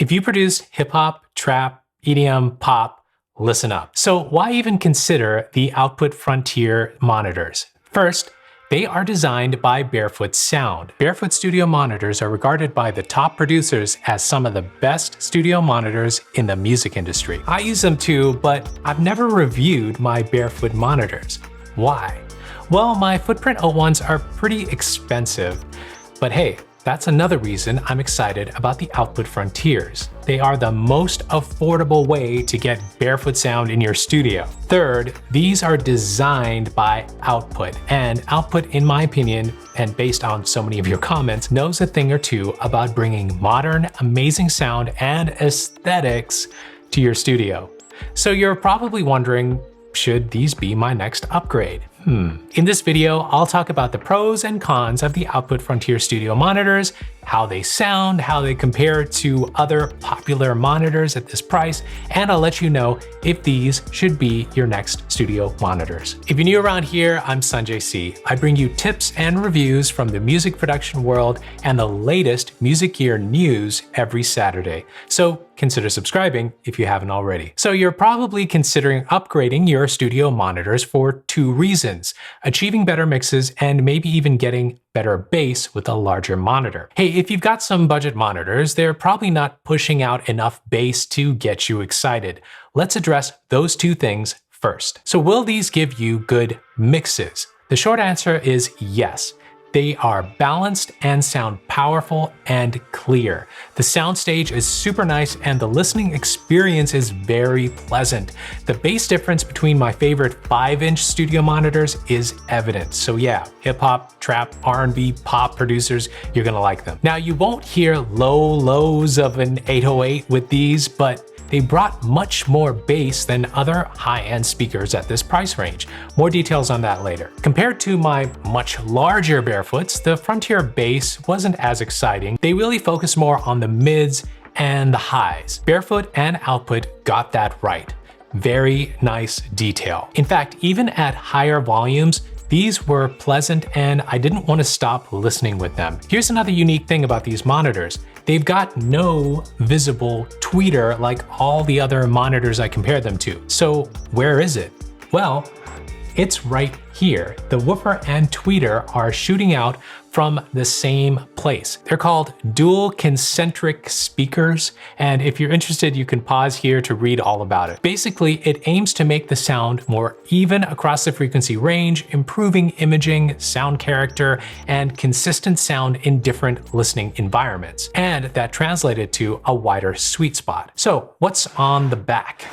If you produce hip hop, trap, EDM, pop, listen up. So why even consider the Output Frontier monitors? First, they are designed by Barefoot Sound. Barefoot studio monitors are regarded by the top producers as some of the best studio monitors in the music industry. I use them too, but I've never reviewed my Barefoot monitors. Why? Well, my Footprint 01s are pretty expensive, but hey, that's another reason I'm excited about the Output Frontiers. They are the most affordable way to get Barefoot sound in your studio. Third, these are designed by Output, and Output, in my opinion, and based on so many of your comments, knows a thing or two about bringing modern, amazing sound and aesthetics to your studio. So you're probably wondering, should these be my next upgrade? In this video, I'll talk about the pros and cons of the Output Frontier Studio monitors, how they sound, how they compare to other popular monitors at this price, and I'll let you know if these should be your next studio monitors. If you're new around here, I'm SanjayC. I bring you tips and reviews from the music production world and the latest music gear news every Saturday. So consider subscribing if you haven't already. So you're probably considering upgrading your studio monitors for two reasons: achieving better mixes and maybe even getting better bass with a larger monitor. Hey, if you've got some budget monitors, they're probably not pushing out enough bass to get you excited. Let's address those two things first. So will these give you good mixes? The short answer is yes. They are balanced and sound powerful and clear. The soundstage is super nice and the listening experience is very pleasant. The bass difference between my favorite 5-inch studio monitors is evident. So yeah, hip hop, trap, R&B, pop producers, you're gonna like them. Now you won't hear lows of an 808 with these, but they brought much more bass than other high-end speakers at this price range. More details on that later. Compared to my much larger Barefoots, the Frontier bass wasn't as exciting. They really focus more on the mids and the highs. Barefoot and Output got that right. Very nice detail. In fact, even at higher volumes, these were pleasant and I didn't want to stop listening with them. Here's another unique thing about these monitors. They've got no visible tweeter like all the other monitors I compare them to. So where is it? Well, it's right here. The woofer and tweeter are shooting out from the same place. They're called dual concentric speakers, and if you're interested, you can pause here to read all about it. Basically, it aims to make the sound more even across the frequency range, improving imaging, sound character, and consistent sound in different listening environments. And that translated to a wider sweet spot. So what's on the back?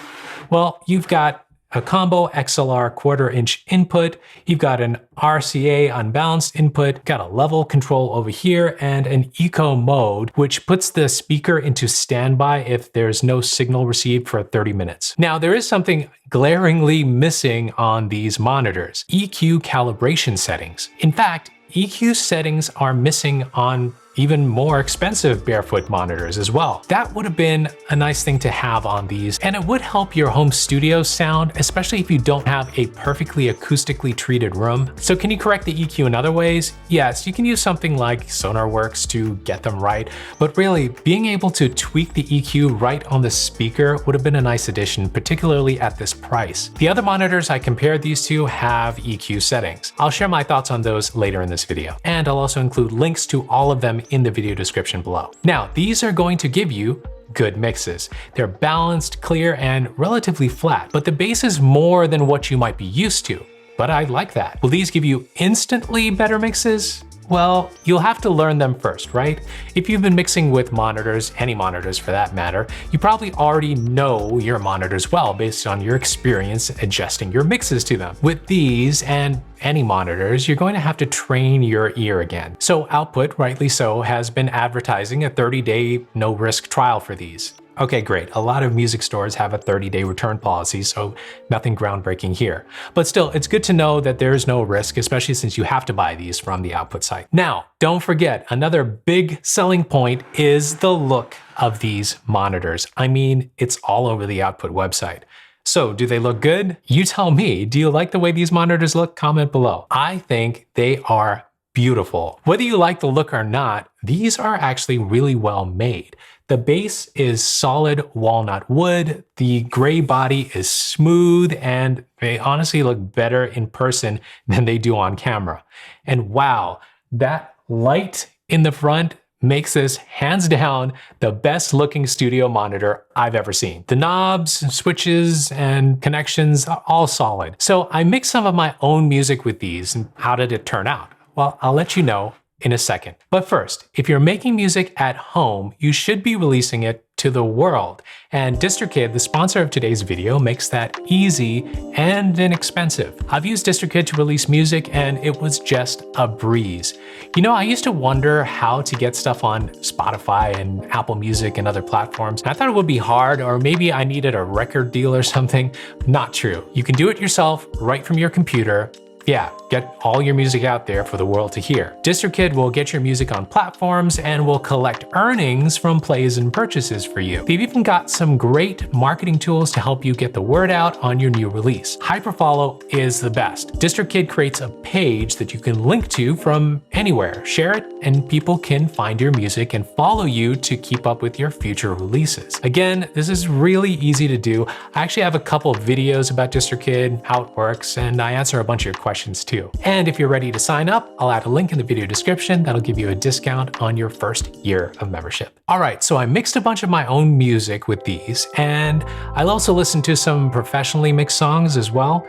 Well, you've got a combo XLR 1/4-inch input, you've got an RCA unbalanced input, got a level control over here, and an eco mode, which puts the speaker into standby if there's no signal received for 30 minutes. Now, there is something glaringly missing on these monitors: EQ calibration settings. In fact, EQ settings are missing on even more expensive Barefoot monitors as well. That would have been a nice thing to have on these, and it would help your home studio sound, especially if you don't have a perfectly acoustically treated room. So can you correct the EQ in other ways? Yes, you can use something like SonarWorks to get them right, but really, being able to tweak the EQ right on the speaker would have been a nice addition, particularly at this price. The other monitors I compared these to have EQ settings. I'll share my thoughts on those later in this video, and I'll also include links to all of them in the video description below. Now, these are going to give you good mixes. They're balanced, clear, and relatively flat, but the bass is more than what you might be used to. But I like that. Will these give you instantly better mixes? Well, you'll have to learn them first, right? If you've been mixing with monitors, any monitors for that matter, you probably already know your monitors well based on your experience adjusting your mixes to them. With these and any monitors, you're going to have to train your ear again. So Output, rightly so, has been advertising a 30-day no-risk trial for these. Okay, great. A lot of music stores have a 30-day return policy, so nothing groundbreaking here. But still, it's good to know that there's no risk, especially since you have to buy these from the Output site. Now, don't forget, another big selling point is the look of these monitors. I mean, it's all over the Output website. So do they look good? You tell me. Do you like the way these monitors look? Comment below. I think they are beautiful. Whether you like the look or not, these are actually really well made. The base is solid walnut wood, the gray body is smooth, and they honestly look better in person than they do on camera. And wow, that light in the front makes this hands down the best looking studio monitor I've ever seen. The knobs, switches, and connections are all solid. So I mixed some of my own music with these, and how did it turn out? Well, I'll let you know in a second. But first, if you're making music at home, you should be releasing it to the world. And DistroKid, the sponsor of today's video, makes that easy and inexpensive. I've used DistroKid to release music and it was just a breeze. You know, I used to wonder how to get stuff on Spotify and Apple Music and other platforms. I thought it would be hard, or maybe I needed a record deal or something. Not true. You can do it yourself right from your computer. Yeah, get all your music out there for the world to hear. DistroKid will get your music on platforms and will collect earnings from plays and purchases for you. They've even got some great marketing tools to help you get the word out on your new release. Hyperfollow is the best. DistroKid creates a page that you can link to from anywhere. Share it and people can find your music and follow you to keep up with your future releases. Again, this is really easy to do. I actually have a couple of videos about DistroKid, how it works, and I answer a bunch of your questions too. And if you're ready to sign up, I'll add a link in the video description that'll give you a discount on your first year of membership. All right, so I mixed a bunch of my own music with these, and I'll also listen to some professionally mixed songs as well.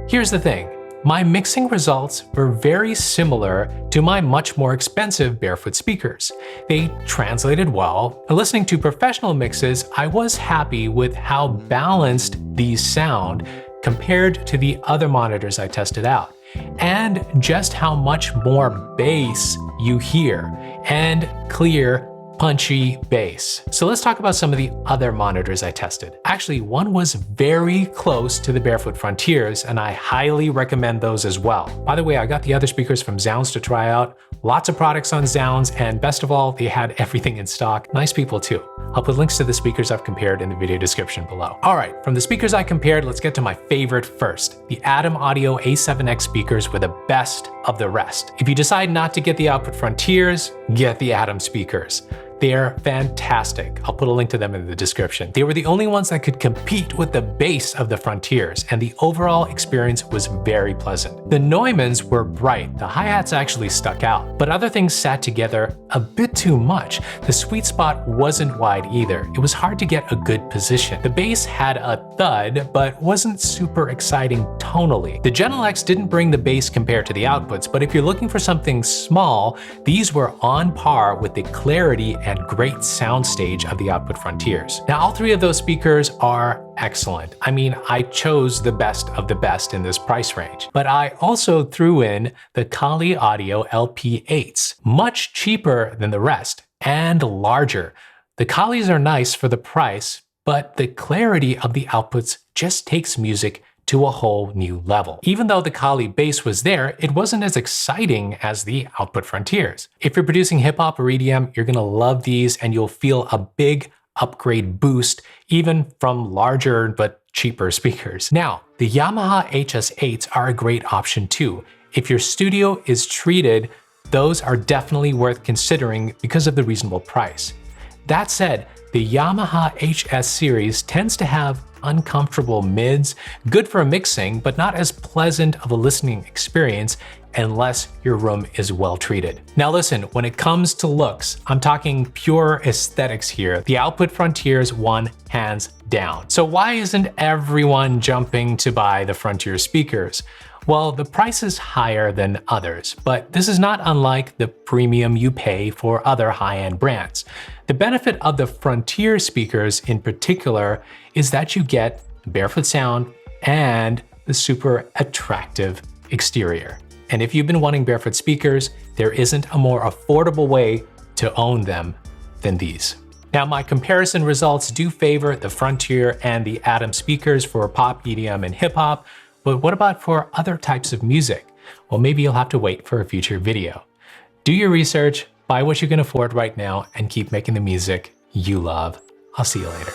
Here's the thing. My mixing results were very similar to my much more expensive Barefoot speakers. They translated well. Listening to professional mixes, I was happy with how balanced these sound compared to the other monitors I tested out, and just how much more bass you hear, and clear, punchy bass. So let's talk about some of the other monitors I tested. Actually, one was very close to the Barefoot Frontiers, and I highly recommend those as well. By the way, I got the other speakers from Zounds to try out. Lots of products on Zounds, and best of all, they had everything in stock. Nice people too. I'll put links to the speakers I've compared in the video description below. All right, from the speakers I compared, let's get to my favorite first. The Adam Audio A7X speakers were the best of the rest. If you decide not to get the Output Frontiers, get the Adam speakers. They're fantastic. I'll put a link to them in the description. They were the only ones that could compete with the bass of the Frontiers, and the overall experience was very pleasant. The Neumanns were bright. The hi-hats actually stuck out, but other things sat together a bit too much. The sweet spot wasn't wide either. It was hard to get a good position. The bass had a thud, but wasn't super exciting tonally. The Gentle X didn't bring the bass compared to the outputs, but if you're looking for something small, these were on par with the clarity and great soundstage of the Output Frontiers. Now, all three of those speakers are excellent. I mean, I chose the best of the best in this price range, but I also threw in the Kali Audio LP8s, much cheaper than the rest and larger. The Kalis are nice for the price, but the clarity of the outputs just takes music to a whole new level. Even though the Kali bass was there, it wasn't as exciting as the Output Frontiers. If you're producing hip hop or EDM, you're gonna love these and you'll feel a big upgrade boost, even from larger but cheaper speakers. Now, the Yamaha HS8s are a great option too. If your studio is treated, those are definitely worth considering because of the reasonable price. That said, the Yamaha HS series tends to have uncomfortable mids, good for mixing, but not as pleasant of a listening experience unless your room is well treated. Now listen, when it comes to looks, I'm talking pure aesthetics here. The Output Frontiers won hands down. So why isn't everyone jumping to buy the Frontier speakers? Well, the price is higher than others, but this is not unlike the premium you pay for other high-end brands. The benefit of the Frontier speakers in particular is that you get Barefoot sound and the super attractive exterior. And if you've been wanting Barefoot speakers, there isn't a more affordable way to own them than these. Now, my comparison results do favor the Frontier and the Adam speakers for pop, EDM, and hip hop, but what about for other types of music? Well, maybe you'll have to wait for a future video. Do your research, buy what you can afford right now, and keep making the music you love. I'll see you later.